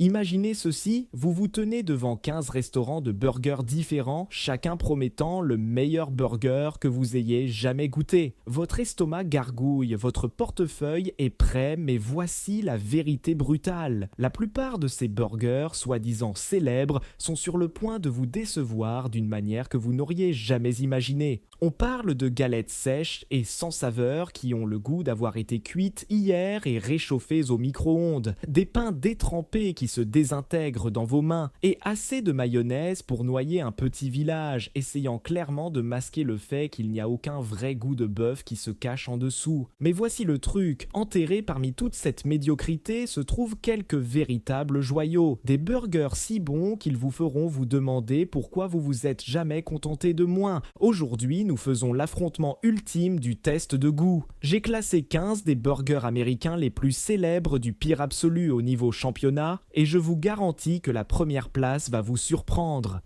Imaginez ceci, vous vous tenez devant 15 restaurants de burgers différents, chacun promettant le meilleur burger que vous ayez jamais goûté. Votre estomac gargouille, votre portefeuille est prêt, mais voici la vérité brutale. La plupart de ces burgers, soi-disant célèbres, sont sur le point de vous décevoir d'une manière que vous n'auriez jamais imaginée. On parle de galettes sèches et sans saveur qui ont le goût d'avoir été cuites hier et réchauffées au micro-ondes, des pains détrempés qui se désintègrent dans vos mains et assez de mayonnaise pour noyer un petit village, essayant clairement de masquer le fait qu'il n'y a aucun vrai goût de bœuf qui se cache en dessous. Mais voici le truc, enterré parmi toute cette médiocrité se trouvent quelques véritables joyaux, des burgers si bons qu'ils vous feront vous demander pourquoi vous vous êtes jamais contenté de moins. Aujourd'hui, nous faisons l'affrontement ultime du test de goût. J'ai classé 15 des burgers américains les plus célèbres du pire absolu au niveau championnat et je vous garantis que la première place va vous surprendre.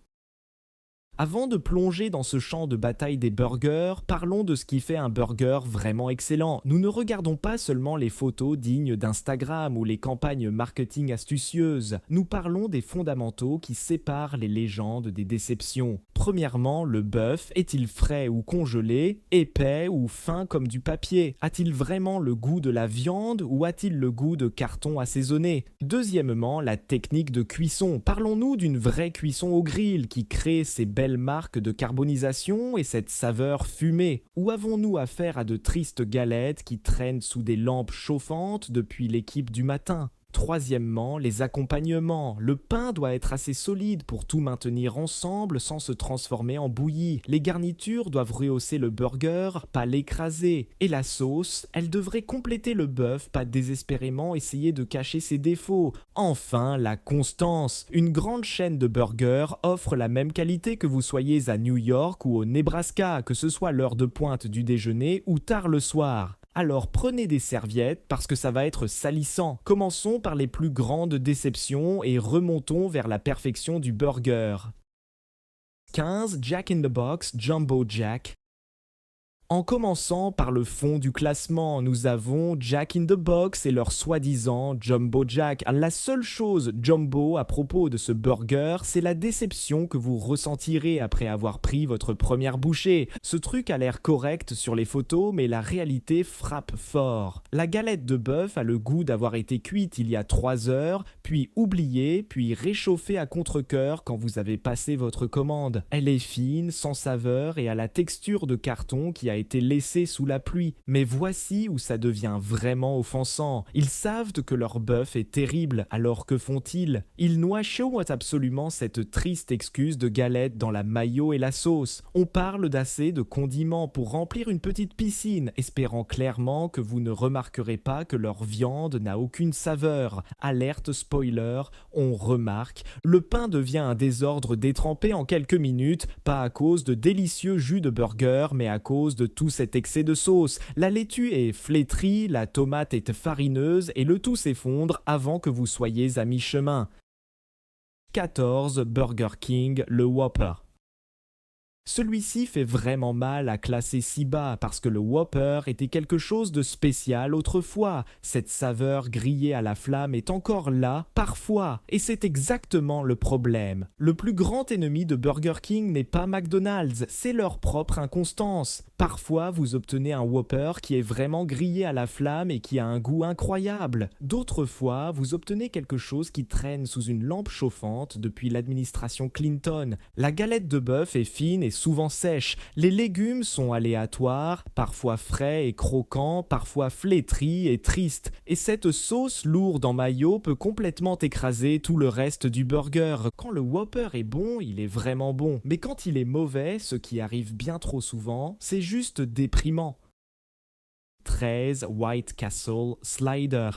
Avant de plonger dans ce champ de bataille des burgers, parlons de ce qui fait un burger vraiment excellent. Nous ne regardons pas seulement les photos dignes d'Instagram ou les campagnes marketing astucieuses. Nous parlons des fondamentaux qui séparent les légendes des déceptions. Premièrement, le bœuf est-il frais ou congelé, épais ou fin comme du papier? A-t-il vraiment le goût de la viande ou a-t-il le goût de carton assaisonné? Deuxièmement, la technique de cuisson. Parlons-nous d'une vraie cuisson au grill qui crée ces belles marques de carbonisation et cette saveur fumée? Ou avons-nous affaire à de tristes galettes qui traînent sous des lampes chauffantes depuis l'équipe du matin? Troisièmement, les accompagnements. Le pain doit être assez solide pour tout maintenir ensemble sans se transformer en bouillie. Les garnitures doivent rehausser le burger, pas l'écraser. Et la sauce, elle devrait compléter le bœuf, pas désespérément essayer de cacher ses défauts. Enfin, la constance. Une grande chaîne de burgers offre la même qualité que vous soyez à New York ou au Nebraska, que ce soit l'heure de pointe du déjeuner ou tard le soir. Alors prenez des serviettes parce que ça va être salissant. Commençons par les plus grandes déceptions et remontons vers la perfection du burger. 15. Jack in the Box Jumbo Jack. En commençant par le fond du classement, nous avons Jack in the Box et leur soi-disant Jumbo Jack. La seule chose jumbo à propos de ce burger, c'est la déception que vous ressentirez après avoir pris votre première bouchée. Ce truc a l'air correct sur les photos, mais la réalité frappe fort. La galette de bœuf a le goût d'avoir été cuite il y a 3 heures, puis oubliée, puis réchauffée à contre-cœur quand vous avez passé votre commande. Elle est fine, sans saveur et a la texture de carton qui a été laissé sous la pluie. Mais voici où ça devient vraiment offensant. Ils savent que leur bœuf est terrible, alors que font-ils? Ils noient absolument cette triste excuse de galette dans la mayo et la sauce. On parle d'assez de condiments pour remplir une petite piscine, espérant clairement que vous ne remarquerez pas que leur viande n'a aucune saveur. Alerte spoiler, on remarque, le pain devient un désordre détrempé en quelques minutes, pas à cause de délicieux jus de burger, mais à cause de tout cet excès de sauce. La laitue est flétrie, la tomate est farineuse et le tout s'effondre avant que vous soyez à mi-chemin. 14. Burger King, le Whopper. Celui-ci fait vraiment mal à classer si bas parce que le Whopper était quelque chose de spécial autrefois. Cette saveur grillée à la flamme est encore là, parfois, et c'est exactement le problème. Le plus grand ennemi de Burger King n'est pas McDonald's, c'est leur propre inconstance. Parfois, vous obtenez un Whopper qui est vraiment grillé à la flamme et qui a un goût incroyable. D'autres fois, vous obtenez quelque chose qui traîne sous une lampe chauffante depuis l'administration Clinton. La galette de bœuf est fine et souvent sèche. Les légumes sont aléatoires, parfois frais et croquants, parfois flétris et tristes. Et cette sauce lourde en mayo peut complètement écraser tout le reste du burger. Quand le Whopper est bon, il est vraiment bon. Mais quand il est mauvais, ce qui arrive bien trop souvent, c'est juste déprimant. 13. White Castle Slider.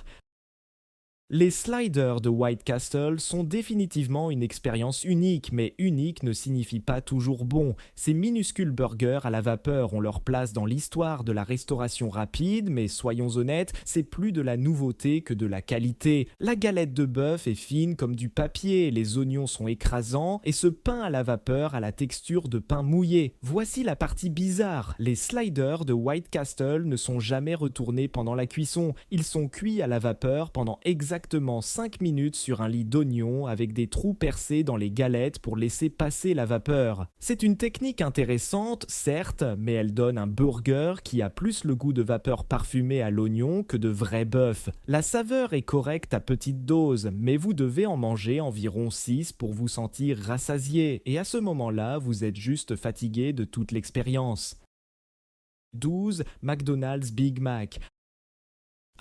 Les sliders de White Castle sont définitivement une expérience unique, mais unique ne signifie pas toujours bon. Ces minuscules burgers à la vapeur ont leur place dans l'histoire de la restauration rapide, mais soyons honnêtes, c'est plus de la nouveauté que de la qualité. La galette de bœuf est fine comme du papier, les oignons sont écrasants, et ce pain à la vapeur a la texture de pain mouillé. Voici la partie bizarre, les sliders de White Castle ne sont jamais retournés pendant la cuisson, ils sont cuits à la vapeur pendant exactement exactement 5 minutes sur un lit d'oignon avec des trous percés dans les galettes pour laisser passer la vapeur. C'est une technique intéressante, certes, mais elle donne un burger qui a plus le goût de vapeur parfumée à l'oignon que de vrai bœuf. La saveur est correcte à petite dose, mais vous devez en manger environ 6 pour vous sentir rassasié, et à ce moment-là, vous êtes juste fatigué de toute l'expérience. 12. McDonald's Big Mac.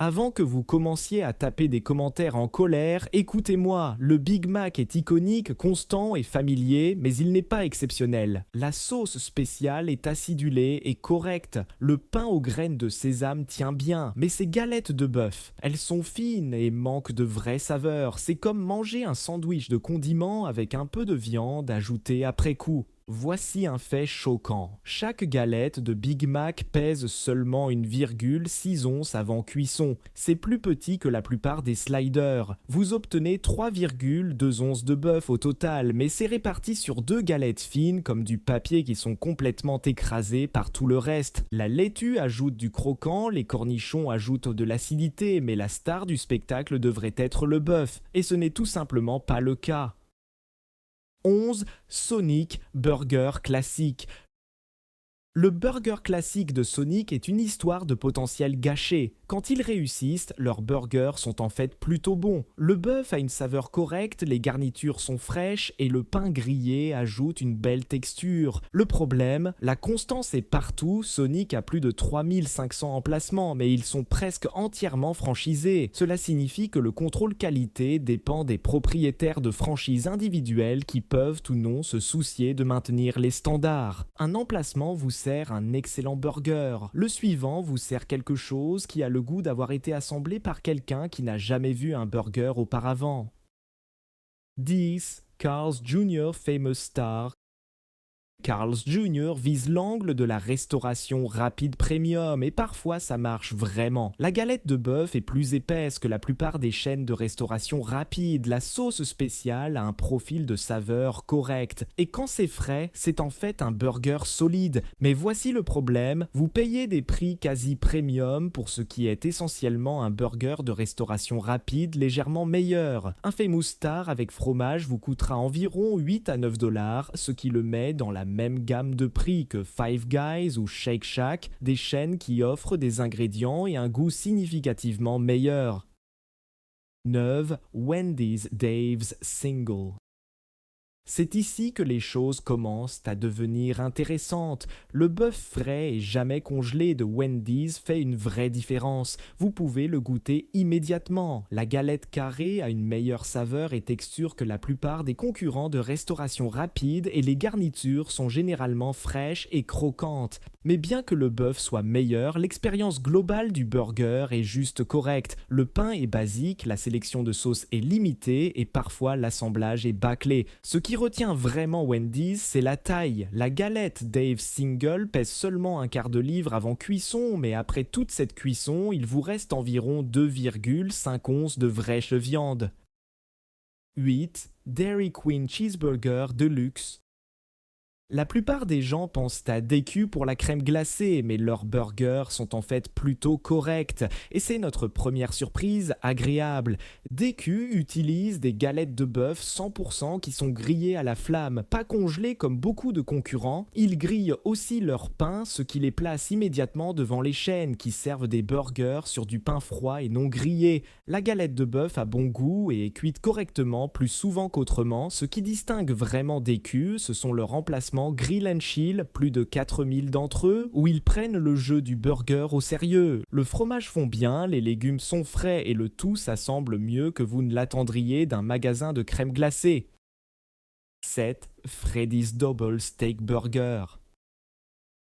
Avant que vous commenciez à taper des commentaires en colère, écoutez-moi, le Big Mac est iconique, constant et familier, mais il n'est pas exceptionnel. La sauce spéciale est acidulée et correcte. Le pain aux graines de sésame tient bien, mais ces galettes de bœuf, elles sont fines et manquent de vraie saveur. C'est comme manger un sandwich de condiments avec un peu de viande ajoutée après coup. Voici un fait choquant. Chaque galette de Big Mac pèse seulement 1,6 onces avant cuisson. C'est plus petit que la plupart des sliders. Vous obtenez 3,2 onces de bœuf au total, mais c'est réparti sur 2 galettes fines comme du papier qui sont complètement écrasées par tout le reste. La laitue ajoute du croquant, les cornichons ajoutent de l'acidité, mais la star du spectacle devrait être le bœuf. Et ce n'est tout simplement pas le cas. 11. Sonic Burger Classique. Le burger classique de Sonic est une histoire de potentiel gâché. Quand ils réussissent, leurs burgers sont en fait plutôt bons. Le bœuf a une saveur correcte, les garnitures sont fraîches et le pain grillé ajoute une belle texture. Le problème, la constance est partout. Sonic a plus de 3500 emplacements, mais ils sont presque entièrement franchisés. Cela signifie que le contrôle qualité dépend des propriétaires de franchises individuelles qui peuvent ou non se soucier de maintenir les standards. Un emplacement vous sert un excellent burger. Le suivant vous sert quelque chose qui a le goût d'avoir été assemblé par quelqu'un qui n'a jamais vu un burger auparavant. 10. Carl's Jr. Famous Star. Carl's Jr. vise l'angle de la restauration rapide premium et parfois ça marche vraiment. La galette de bœuf est plus épaisse que la plupart des chaînes de restauration rapide. La sauce spéciale a un profil de saveur correct. Et quand c'est frais, c'est en fait un burger solide. Mais voici le problème, vous payez des prix quasi premium pour ce qui est essentiellement un burger de restauration rapide légèrement meilleur. Un Famous Star avec fromage vous coûtera environ 8 à 9 $, ce qui le met dans la même gamme de prix que Five Guys ou Shake Shack, des chaînes qui offrent des ingrédients et un goût significativement meilleur. 9. Wendy's Dave's Single. C'est ici que les choses commencent à devenir intéressantes. Le bœuf frais et jamais congelé de Wendy's fait une vraie différence. Vous pouvez le goûter immédiatement. La galette carrée a une meilleure saveur et texture que la plupart des concurrents de restauration rapide et les garnitures sont généralement fraîches et croquantes. Mais bien que le bœuf soit meilleur, l'expérience globale du burger est juste correcte. Le pain est basique, la sélection de sauces est limitée et parfois l'assemblage est bâclé. Ce qui retient vraiment Wendy's, c'est la taille. La galette Dave Single pèse seulement un quart de livre avant cuisson, mais après toute cette cuisson, il vous reste environ 2,5 onces de vraie viande. 8. Dairy Queen Cheeseburger Deluxe. La plupart des gens pensent à DQ pour la crème glacée, mais leurs burgers sont en fait plutôt corrects. Et c'est notre première surprise agréable. DQ utilise des galettes de bœuf 100% qui sont grillées à la flamme, pas congelées comme beaucoup de concurrents. Ils grillent aussi leur pain, ce qui les place immédiatement devant les chaînes qui servent des burgers sur du pain froid et non grillé. La galette de bœuf a bon goût et est cuite correctement plus souvent qu'autrement. Ce qui distingue vraiment DQ, ce sont leurs remplacements Grill and Chill, plus de 4000 d'entre eux, où ils prennent le jeu du burger au sérieux. Le fromage fond bien, les légumes sont frais et le tout s'assemble mieux que vous ne l'attendriez d'un magasin de crème glacée. 7. Freddy's Double Steak Burger.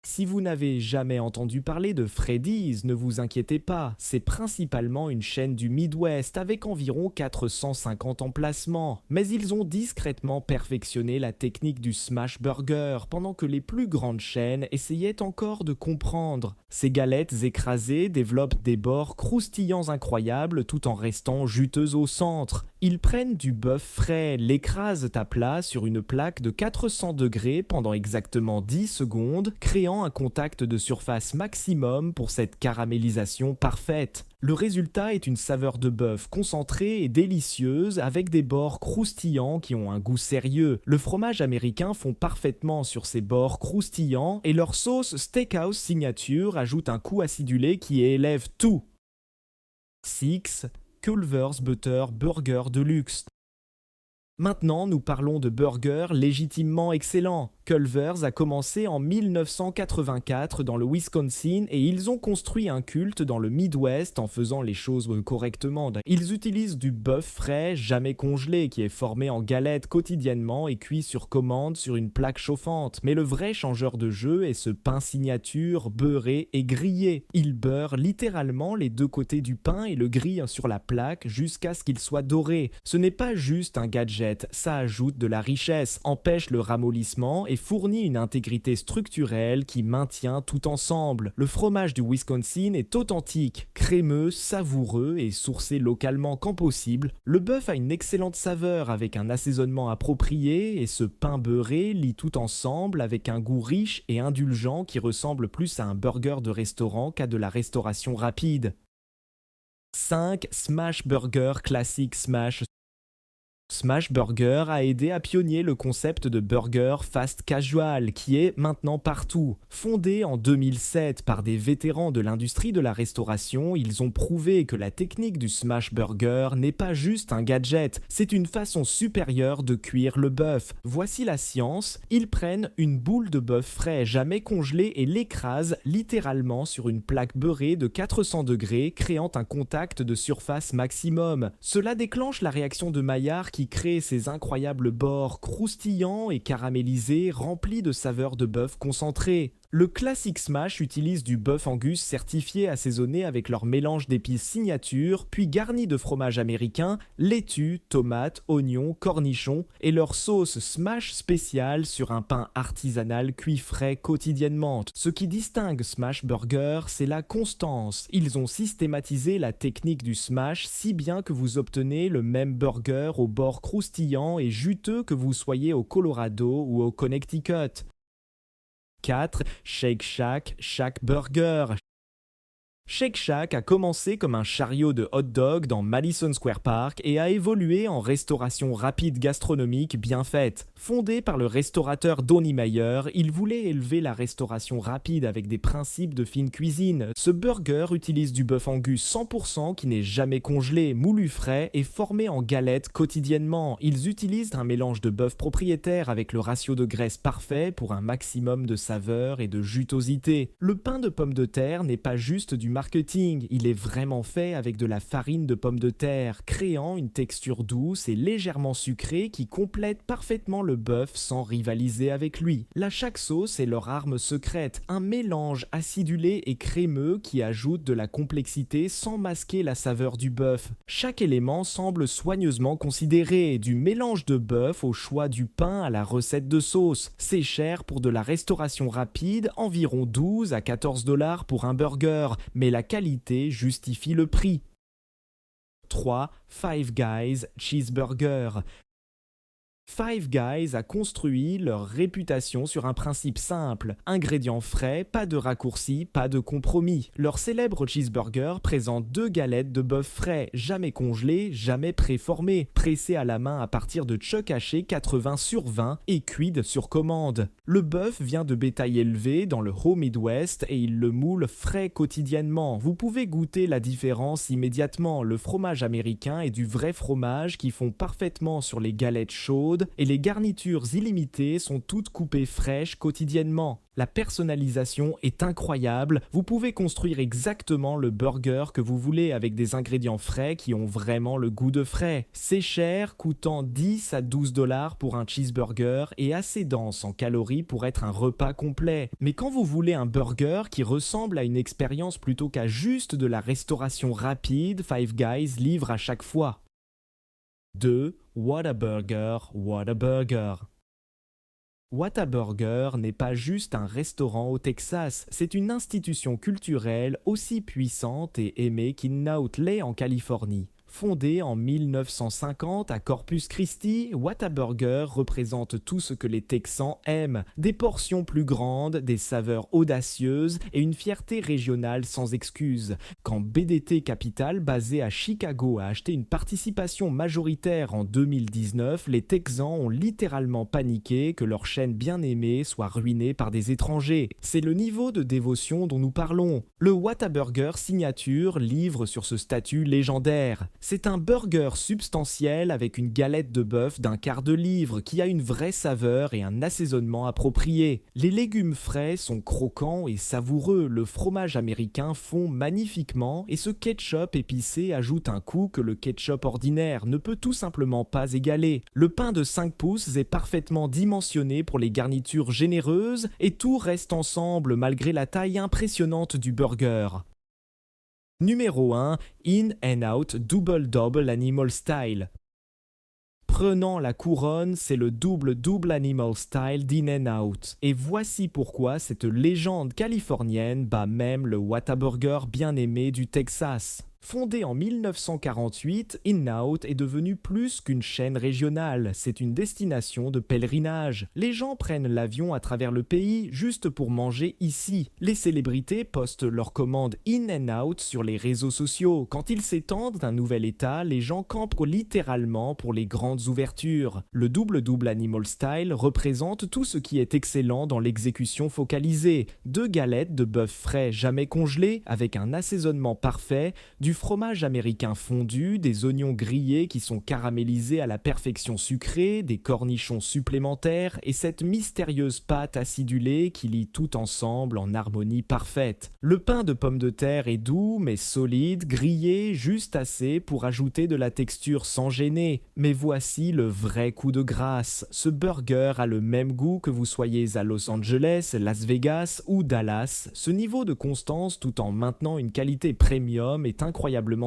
Si vous n'avez jamais entendu parler de Freddy's, ne vous inquiétez pas, c'est principalement une chaîne du Midwest avec environ 450 emplacements. Mais ils ont discrètement perfectionné la technique du smash burger pendant que les plus grandes chaînes essayaient encore de comprendre. Ces galettes écrasées développent des bords croustillants incroyables tout en restant juteuses au centre. Ils prennent du bœuf frais, l'écrasent à plat sur une plaque de 400 degrés pendant exactement 10 secondes, créant un contact de surface maximum pour cette caramélisation parfaite. Le résultat est une saveur de bœuf concentrée et délicieuse avec des bords croustillants qui ont un goût sérieux. Le fromage américain fond parfaitement sur ces bords croustillants et leur sauce Steakhouse Signature ajoute un coup acidulé qui élève tout. 6. Culver's Butter Burger Deluxe. Maintenant, nous parlons de burgers légitimement excellents. Culver's a commencé en 1984 dans le Wisconsin et ils ont construit un culte dans le Midwest en faisant les choses correctement. Ils utilisent du bœuf frais, jamais congelé, qui est formé en galettes quotidiennement et cuit sur commande sur une plaque chauffante. Mais le vrai changeur de jeu est ce pain signature beurré et grillé. Ils beurrent littéralement les deux côtés du pain et le grillent sur la plaque jusqu'à ce qu'il soit doré. Ce n'est pas juste un gadget, ça ajoute de la richesse, empêche le ramollissement et fournit une intégrité structurelle qui maintient tout ensemble. Le fromage du Wisconsin est authentique, crémeux, savoureux et sourcé localement quand possible. Le bœuf a une excellente saveur avec un assaisonnement approprié et ce pain beurré lie tout ensemble avec un goût riche et indulgent qui ressemble plus à un burger de restaurant qu'à de la restauration rapide. 5. Smash Burger Classic Smash. Smash Burger a aidé à pionnier le concept de burger fast casual qui est maintenant partout. Fondé en 2007 par des vétérans de l'industrie de la restauration, ils ont prouvé que la technique du smash burger n'est pas juste un gadget, c'est une façon supérieure de cuire le bœuf. Voici la science, ils prennent une boule de bœuf frais jamais congelée et l'écrasent littéralement sur une plaque beurrée de 400 degrés, créant un contact de surface maximum. Cela déclenche la réaction de Maillard qui crée ces incroyables bords croustillants et caramélisés remplis de saveurs de bœuf concentré. Le Classic Smash utilise du bœuf Angus certifié assaisonné avec leur mélange d'épices signature, puis garni de fromage américain, laitue, tomates, oignons, cornichons et leur sauce Smash spéciale sur un pain artisanal cuit frais quotidiennement. Ce qui distingue Smash Burger, c'est la constance. Ils ont systématisé la technique du smash si bien que vous obtenez le même burger au bord croustillant et juteux que vous soyez au Colorado ou au Connecticut. 4. Shake Shack Shack Burger. Shake Shack a commencé comme un chariot de hot dog dans Madison Square Park et a évolué en restauration rapide gastronomique bien faite. Fondé par le restaurateur Donny Meyer, il voulait élever la restauration rapide avec des principes de fine cuisine. Ce burger utilise du bœuf Angus 100% qui n'est jamais congelé, moulu frais et formé en galettes quotidiennement. Ils utilisent un mélange de bœuf propriétaire avec le ratio de graisse parfait pour un maximum de saveur et de jutosité. Le pain de pommes de terre n'est pas juste du marketing, il est vraiment fait avec de la farine de pommes de terre, créant une texture douce et légèrement sucrée qui complète parfaitement le bœuf sans rivaliser avec lui. La Shack sauce est leur arme secrète, un mélange acidulé et crémeux qui ajoute de la complexité sans masquer la saveur du bœuf. Chaque élément semble soigneusement considéré, du mélange de bœuf au choix du pain à la recette de sauce. C'est cher pour de la restauration rapide, environ 12 à 14 $ pour un burger, mais la qualité justifie le prix. 3. Five Guys Cheeseburger. Five Guys a construit leur réputation sur un principe simple, ingrédients frais, pas de raccourcis, pas de compromis. Leur célèbre cheeseburger présente 2 galettes de bœuf frais, jamais congelées, jamais préformées, pressées à la main à partir de chuck hachés 80/20 et cuites sur commande. Le bœuf vient de bétail élevé dans le Haut Midwest et il le moule frais quotidiennement. Vous pouvez goûter la différence immédiatement. Le fromage américain est du vrai fromage qui fond parfaitement sur les galettes chaudes et les garnitures illimitées sont toutes coupées fraîches quotidiennement. La personnalisation est incroyable, vous pouvez construire exactement le burger que vous voulez avec des ingrédients frais qui ont vraiment le goût de frais. C'est cher, coûtant 10 à 12 $ pour un cheeseburger et assez dense en calories pour être un repas complet. Mais quand vous voulez un burger qui ressemble à une expérience plutôt qu'à juste de la restauration rapide, Five Guys livre à chaque fois. 2. Whataburger, Whataburger. Whataburger n'est pas juste un restaurant au Texas, c'est une institution culturelle aussi puissante et aimée qu'In-N-Out l'est en Californie. Fondé en 1950 à Corpus Christi, Whataburger représente tout ce que les Texans aiment. Des portions plus grandes, des saveurs audacieuses et une fierté régionale sans excuse. Quand BDT Capital, basé à Chicago, a acheté une participation majoritaire en 2019, les Texans ont littéralement paniqué que leur chaîne bien aimée soit ruinée par des étrangers. C'est le niveau de dévotion dont nous parlons. Le Whataburger signature livre sur ce statut légendaire. C'est un burger substantiel avec une galette de bœuf d'un quart de livre qui a une vraie saveur et un assaisonnement approprié. Les légumes frais sont croquants et savoureux, le fromage américain fond magnifiquement et ce ketchup épicé ajoute un goût que le ketchup ordinaire ne peut tout simplement pas égaler. Le pain de 5 pouces est parfaitement dimensionné pour les garnitures généreuses et tout reste ensemble malgré la taille impressionnante du burger. Numéro 1. In-N-Out Double Double Animal Style. Prenant la couronne, c'est le double Animal Style d'In-N-Out. Et voici pourquoi cette légende californienne bat même le Whataburger bien aimé du Texas. Fondé en 1948, In-N-Out est devenu plus qu'une chaîne régionale, c'est une destination de pèlerinage. Les gens prennent l'avion à travers le pays juste pour manger ici. Les célébrités postent leurs commandes In-N-Out sur les réseaux sociaux. Quand ils s'étendent d'un nouvel état, les gens campent littéralement pour les grandes ouvertures. Le double Animal Style représente tout ce qui est excellent dans l'exécution focalisée. 2 galettes de bœuf frais jamais congelées avec un assaisonnement parfait, du fromage américain fondu, des oignons grillés qui sont caramélisés à la perfection sucrée, des cornichons supplémentaires et cette mystérieuse pâte acidulée qui lie tout ensemble en harmonie parfaite. Le pain de pommes de terre est doux mais solide, grillé juste assez pour ajouter de la texture sans gêner. Mais voici le vrai coup de grâce. Ce burger a le même goût que vous soyez à Los Angeles, Las Vegas ou Dallas. Ce niveau de constance tout en maintenant une qualité premium est incroyablement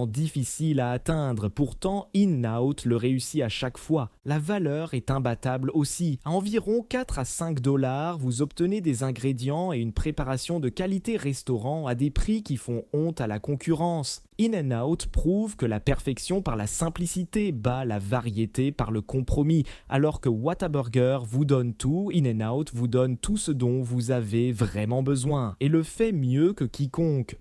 difficile à atteindre, pourtant In-N-Out le réussit à chaque fois. La valeur est imbattable aussi. À environ 4 à 5 $, vous obtenez des ingrédients et une préparation de qualité restaurant à des prix qui font honte à la concurrence. In-N-Out prouve que la perfection par la simplicité bat la variété par le compromis, alors que Whataburger vous donne tout, In-N-Out vous donne tout ce dont vous avez vraiment besoin, et le fait mieux que quiconque.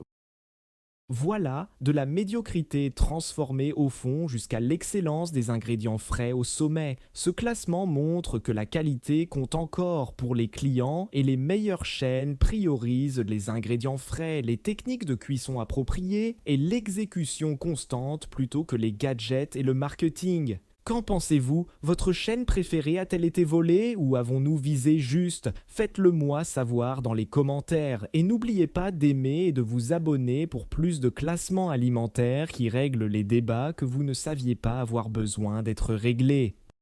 Voilà de la médiocrité transformée au fond jusqu'à l'excellence des ingrédients frais au sommet. Ce classement montre que la qualité compte encore pour les clients et les meilleures chaînes priorisent les ingrédients frais, les techniques de cuisson appropriées et l'exécution constante plutôt que les gadgets et le marketing. Qu'en pensez-vous? Votre chaîne préférée a-t-elle été volée ou avons-nous visé juste? Faites-le moi savoir dans les commentaires et n'oubliez pas d'aimer et de vous abonner pour plus de classements alimentaires qui règlent les débats que vous ne saviez pas avoir besoin d'être réglés.